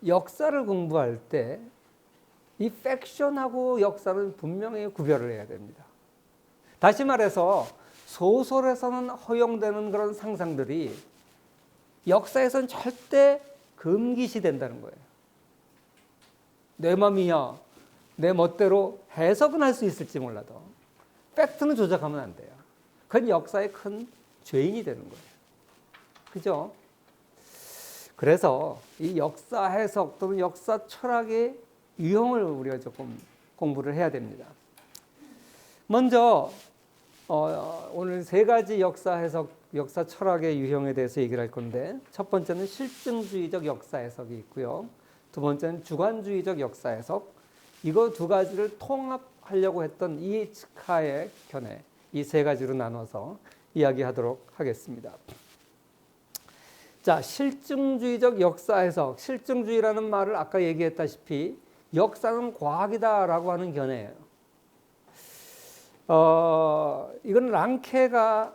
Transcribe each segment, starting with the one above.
역사를 공부할 때 이 팩션하고 역사는 분명히 구별을 해야 됩니다. 다시 말해서 소설에서는 허용되는 그런 상상들이 역사에서는 절대 금기시된다는 거예요. 내 맘이야, 내 멋대로 해석은 할 수 있을지 몰라도 팩트는 조작하면 안 돼요. 그건 역사의 큰 죄인이 되는 거예요. 그죠? 그래서 이 역사 해석 또는 역사 철학의 유형을 우리가 조금 공부를 해야 됩니다. 먼저 오늘 세 가지 역사 해석, 역사 철학의 유형에 대해서 얘기를 할 건데, 첫 번째는 실증주의적 역사 해석이 있고요. 두 번째는 주관주의적 역사 해석. 이거 두 가지를 통합하려고 했던 이츠카의 견해, 이 세 가지로 나눠서 이야기하도록 하겠습니다. 자, 실증주의적 역사 해석. 실증주의라는 말을 아까 얘기했다시피 역사는 과학이다라고 하는 견해예요. 이건 랑케가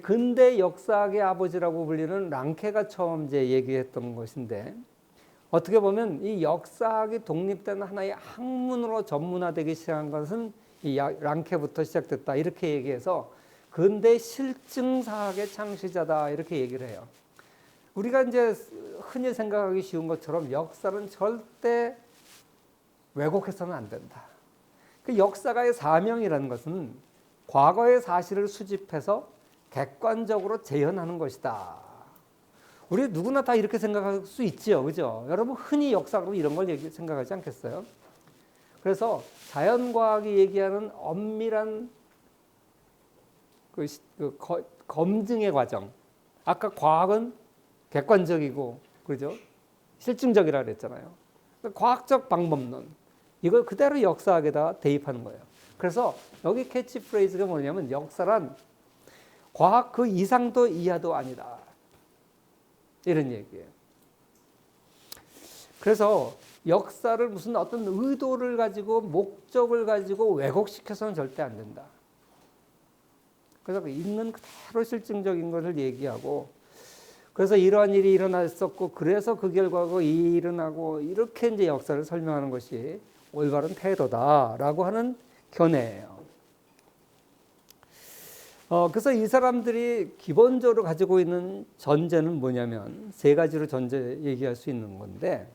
근대 역사학의 아버지라고 불리는 랑케가 처음 이제 얘기했던 것인데, 어떻게 보면 이 역사학이 독립된 하나의 학문으로 전문화되기 시작한 것은 이 랑케부터 시작됐다 이렇게 얘기해서 근대 실증사학의 창시자다 이렇게 얘기를 해요. 우리가 이제 흔히 생각하기 쉬운 것처럼 역사는 절대 왜곡해서는 안 된다. 그 역사가의 사명이라는 것은 과거의 사실을 수집해서 객관적으로 재현하는 것이다. 우리 누구나 다 이렇게 생각할 수 있지요, 그죠? 여러분 흔히 역사로 이런 걸 생각하지 않겠어요? 그래서 자연과학이 얘기하는 엄밀한 검증의 과정. 아까 과학은 객관적이고, 그죠? 실증적이라 그랬잖아요. 과학적 방법론. 이걸 그대로 역사학에다 대입하는 거예요. 그래서 여기 캐치프레이즈가 뭐냐면 역사란 과학 그 이상도 이하도 아니다. 이런 얘기예요. 그래서 역사를 무슨 어떤 의도를 가지고 목적을 가지고 왜곡시켜서는 절대 안 된다. 그래서 있는 그대로 실증적인 것을 얘기하고, 그래서 이러한 일이 일어났었고 그래서 그 결과가 일어나고 이렇게 이제 역사를 설명하는 것이 올바른 태도다라고 하는 견해예요. 그래서 이 사람들이 기본적으로 가지고 있는 전제는 뭐냐면 세 가지로 전제 얘기할 수 있는 건데,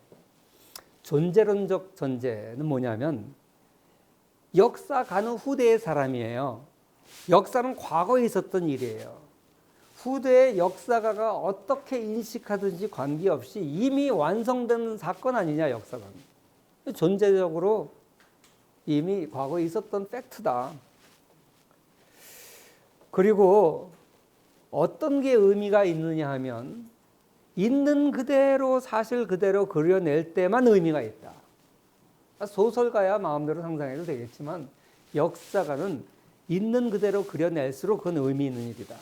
존재론적 전제는 뭐냐면 역사가는 후대의 사람이에요. 역사는 과거에 있었던 일이에요. 후대의 역사가가 어떻게 인식하든지 관계없이 이미 완성된 사건 아니냐, 역사가. 존재적으로 이미 과거에 있었던 팩트다. 그리고 어떤 게 의미가 있느냐 하면 있는 그대로 사실 그대로 그려낼 때만 의미가 있다. 소설가야 마음대로 상상해도 되겠지만 역사가는 있는 그대로 그려낼수록 그건 의미 있는 일이다.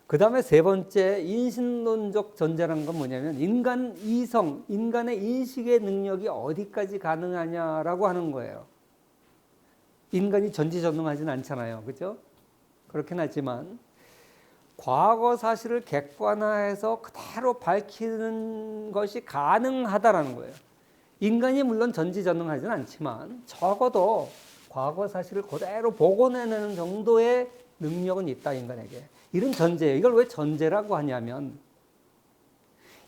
그 다음에 세 번째 인신론적 전제라는 건 뭐냐면 인간 이성, 인간의 인식의 능력이 어디까지 가능하냐라고 하는 거예요. 인간이 전지전능하진 않잖아요. 그죠? 그렇긴 하지만 과거 사실을 객관화해서 그대로 밝히는 것이 가능하다라는 거예요. 인간이 물론 전지전능하진 않지만 적어도 과거 사실을 그대로 복원해내는 정도의 능력은 있다, 인간에게. 이런 전제예요. 이걸 왜 전제라고 하냐면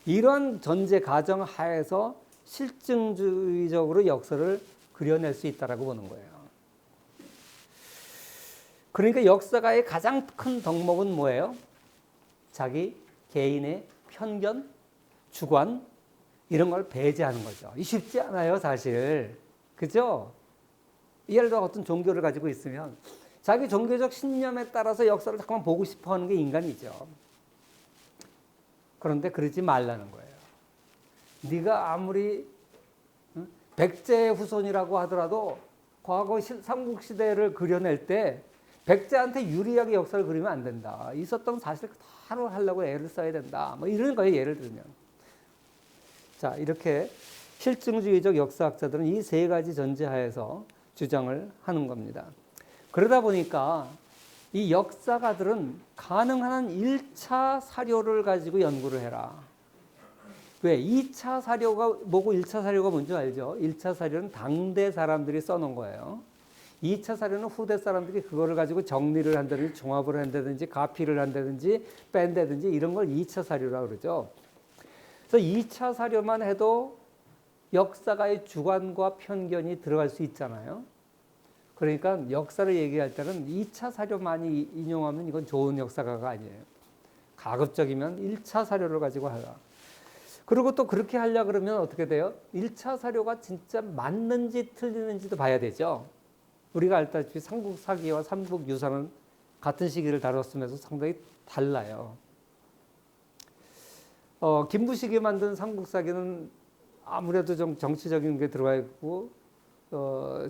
이런 전제 가정 하에서 실증주의적으로 역사를 그려낼 수 있다라고 보는 거예요. 그러니까 역사가의 가장 큰 덕목은 뭐예요? 자기 개인의 편견, 주관 이런 걸 배제하는 거죠. 이 쉽지 않아요, 사실. 그죠? 예를 들어 어떤 종교를 가지고 있으면 자기 종교적 신념에 따라서 역사를 잠깐만 보고 싶어 하는 게 인간이죠. 그런데 그러지 말라는 거예요. 네가 아무리 백제의 후손이라고 하더라도 과거 삼국시대를 그려낼 때 백제한테 유리하게 역사를 그리면 안 된다. 있었던 사실 그대로 하려고 애를 써야 된다. 뭐 이런 거예요, 예를 들면. 자, 이렇게 실증주의적 역사학자들은 이 세 가지 전제하에서 주장을 하는 겁니다. 그러다 보니까 이 역사가들은 가능한 한 1차 사료를 가지고 연구를 해라. 왜? 2차 사료가 뭐고 1차 사료가 뭔지 알죠? 1차 사료는 당대 사람들이 써놓은 거예요. 2차 사료는 후대 사람들이 그거를 가지고 정리를 한다든지 종합을 한다든지 가피를 한다든지 뺀다든지 이런 걸 2차 사료라고 그러죠. 그래서 2차 사료만 해도 역사가의 주관과 편견이 들어갈 수 있잖아요. 그러니까 역사를 얘기할 때는 2차 사료만이 인용하면 이건 좋은 역사가가 아니에요. 가급적이면 1차 사료를 가지고 하라. 그리고 또 그렇게 하려고 그러면 어떻게 돼요? 1차 사료가 진짜 맞는지 틀리는지도 봐야 되죠. 우리가 알다시피 삼국사기와 삼국유사는 같은 시기를 다뤘으면서 상당히 달라요. 김부식이 만든 삼국사기는 아무래도 좀 정치적인 게 들어가 있고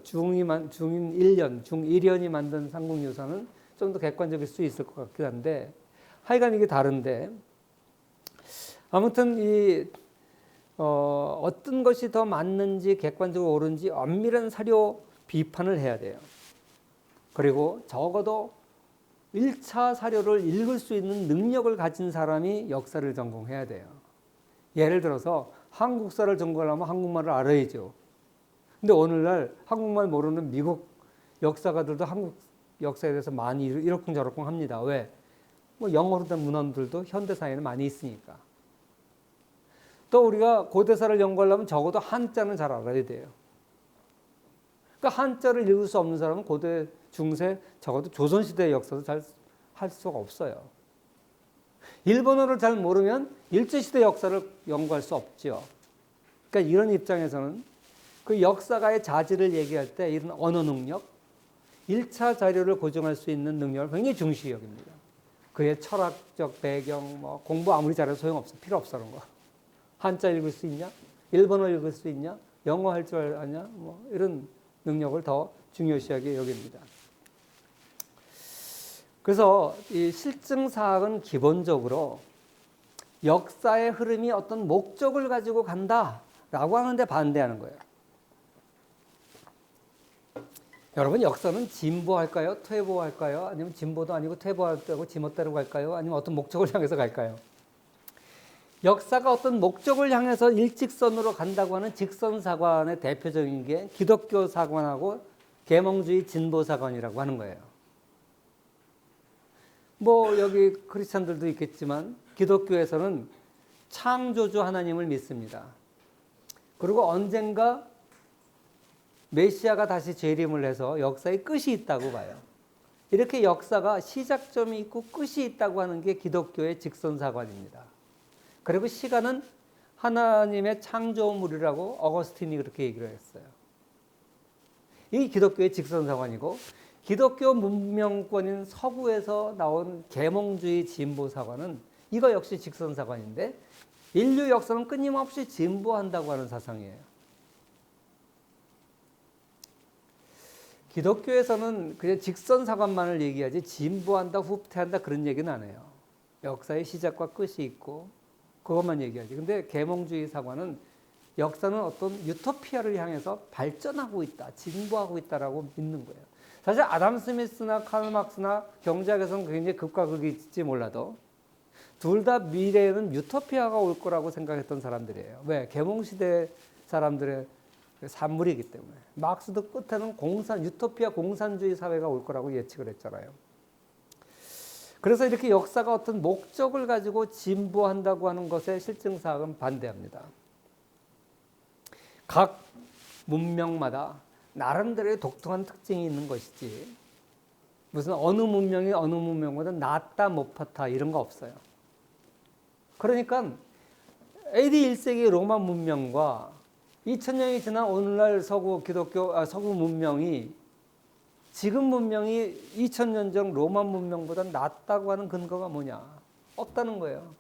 중일연이 만든 삼국유사는 좀 더 객관적일 수 있을 것 같긴 한데 하여간 이게 다른데 아무튼 어떤 것이 더 맞는지 객관적으로 옳은지 엄밀한 사료 비판을 해야 돼요. 그리고 적어도 1차 사료를 읽을 수 있는 능력을 가진 사람이 역사를 전공해야 돼요. 예를 들어서 한국사를 전공하려면 한국말을 알아야죠. 근데 오늘날 한국말 모르는 미국 역사가들도 한국 역사에 대해서 많이 이러쿵저러쿵 합니다. 왜? 뭐 영어로 된 문헌들도 현대사에는 많이 있으니까. 또 우리가 고대사를 연구하려면 적어도 한자는 잘 알아야 돼요. 그러니까 한자를 읽을 수 없는 사람은 고대, 중세, 적어도 조선시대의 역사도 잘 할 수가 없어요. 일본어를 잘 모르면 일제시대 역사를 연구할 수 없죠. 그러니까 이런 입장에서는 그 역사가의 자질을 얘기할 때 이런 언어 능력, 1차 자료를 고증할 수 있는 능력을 굉장히 중시 여깁니다. 그의 철학적 배경, 뭐 공부 아무리 잘해도 소용없어. 필요 없어. 그런 거. 한자 읽을 수 있냐? 일본어 읽을 수 있냐? 영어 할 줄 아냐? 뭐 이런 능력을 더 중요시하게 여깁니다. 그래서 이 실증사학은 기본적으로 역사의 흐름이 어떤 목적을 가지고 간다라고 하는데 반대하는 거예요. 여러분 역사는 진보할까요? 퇴보할까요? 아니면 진보도 아니고 퇴보하고 지멋대로 갈까요? 아니면 어떤 목적을 향해서 갈까요? 역사가 어떤 목적을 향해서 일직선으로 간다고 하는 직선사관의 대표적인 게 기독교 사관하고 계몽주의 진보사관이라고 하는 거예요. 뭐 여기 크리스찬들도 있겠지만 기독교에서는 창조주 하나님을 믿습니다. 그리고 언젠가 메시아가 다시 재림을 해서 역사의 끝이 있다고 봐요. 이렇게 역사가 시작점이 있고 끝이 있다고 하는 게 기독교의 직선사관입니다. 그리고 시간은 하나님의 창조물이라고 어거스틴이 그렇게 얘기를 했어요. 이 기독교의 직선사관이고 기독교 문명권인 서구에서 나온 계몽주의 진보사관은 이거 역시 직선사관인데 인류 역사는 끊임없이 진보한다고 하는 사상이에요. 기독교에서는 그냥 직선사관만을 얘기하지 진보한다, 후퇴한다 그런 얘기는 안 해요. 역사의 시작과 끝이 있고 그것만 얘기하지. 근데 계몽주의 사관은 역사는 어떤 유토피아를 향해서 발전하고 있다, 진보하고 있다라고 믿는 거예요. 사실 아담 스미스나 칼 막스나 경제학에서는 굉장히 극과 극일지 몰라도 둘 다 미래에는 유토피아가 올 거라고 생각했던 사람들이에요. 왜? 계몽시대 사람들의 산물이기 때문에. 막스도 끝에는 유토피아 공산주의 사회가 올 거라고 예측을 했잖아요. 그래서 이렇게 역사가 어떤 목적을 가지고 진보한다고 하는 것에 실증사학은 반대합니다. 각 문명마다 나름대로의 독특한 특징이 있는 것이지 무슨 어느 문명이 어느 문명보다 낫다 못하다 이런 거 없어요. 그러니까 AD 1세기 로마 문명과 2000년이 지난 오늘날 서구 문명이 지금 문명이 2000년 전 로마 문명보다 낫다고 하는 근거가 뭐냐? 없다는 거예요.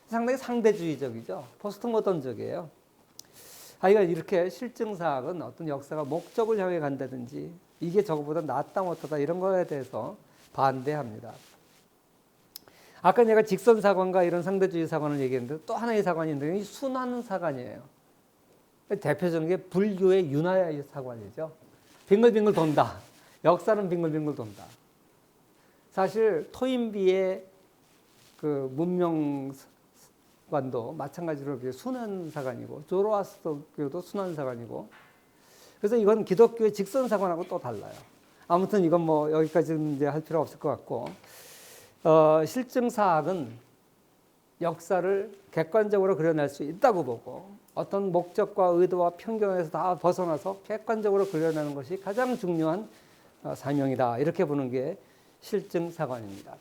상당히 상대주의적이죠. 포스트 모던적이에요. 하여간 이렇게 실증사학은 어떤 역사가 목적을 향해 간다든지 이게 저거보다 낫다 못하다 이런 거에 대해서 반대합니다. 아까 내가 직선사관과 이런 상대주의 사관을 얘기했는데 또 하나의 사관이 있는데 순환사관이에요. 대표적인 게 불교의 윤화의 사관이죠. 빙글빙글 돈다. 역사는 빙글빙글 돈다. 사실 토인비의 그 문명 사관도 마찬가지로 순환사관이고 조로아스터교도 순환사관이고 그래서 이건 기독교의 직선사관하고 또 달라요. 아무튼 이건 뭐 여기까지는 이제 할 필요 없을 것 같고 실증사학은 역사를 객관적으로 그려낼 수 있다고 보고 어떤 목적과 의도와 편견에서 다 벗어나서 객관적으로 그려내는 것이 가장 중요한 사명이다. 이렇게 보는 게 실증사관입니다.